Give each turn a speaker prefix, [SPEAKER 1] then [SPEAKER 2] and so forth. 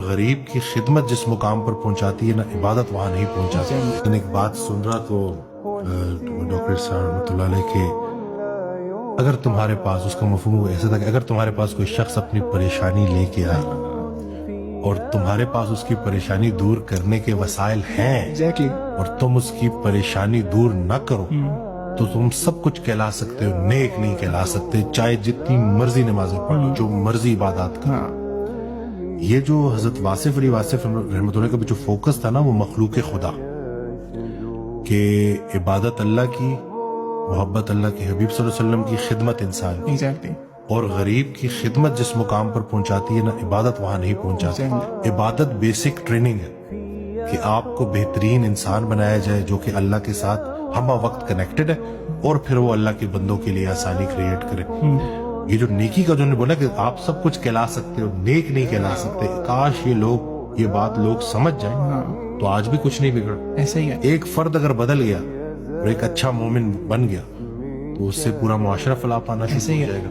[SPEAKER 1] غریب کی خدمت جس مقام پر پہنچاتی ہے نا، عبادت وہاں نہیں پہنچاتی. میں نے ایک بات سن رہا تو ڈاکٹر صاحب رحمۃ اللہ علیہ کہ اگر تمہارے پاس، اس کا مفہوم ایسا تھا کہ اگر تمہارے پاس کوئی شخص اپنی پریشانی لے کے آئے اور تمہارے پاس اس کی پریشانی دور کرنے کے وسائل ہیں اور تم اس کی پریشانی دور نہ کرو تو تم سب کچھ کہلا سکتے ہو، نیک نہیں کہلا سکتے، چاہے جتنی مرضی نمازیں پڑھو، جو مرضی عبادات کرو. یہ جو حضرت واصف علی واصف رحمۃ اللہ کا جو فوکس تھا نا، وہ مخلوق خدا، کہ عبادت اللہ کی، محبت اللہ کے حبیب صلی اللہ علیہ وسلم کی، خدمت انسان کی، اور غریب کی خدمت جس مقام پر پہنچاتی ہے نا، عبادت وہاں نہیں پہنچاتی. عبادت بیسک ٹریننگ ہے کہ آپ کو بہترین انسان بنایا جائے جو کہ اللہ کے ساتھ ہم وقت کنیکٹڈ ہے، اور پھر وہ اللہ کے بندوں کے لیے آسانی کریٹ کرے. یہ جو نیکی کا جو نے بولا کہ آپ سب کچھ کہلا سکتے ہو، نیک نہیں کہلا سکتے، کاش یہ بات لوگ سمجھ جائیں تو آج بھی کچھ نہیں بگڑ. ایسا ہی ہے، ایک فرد اگر بدل گیا اور ایک اچھا مومن بن گیا تو اس سے پورا معاشرہ فلاح پانا شروع ہو جائے گا.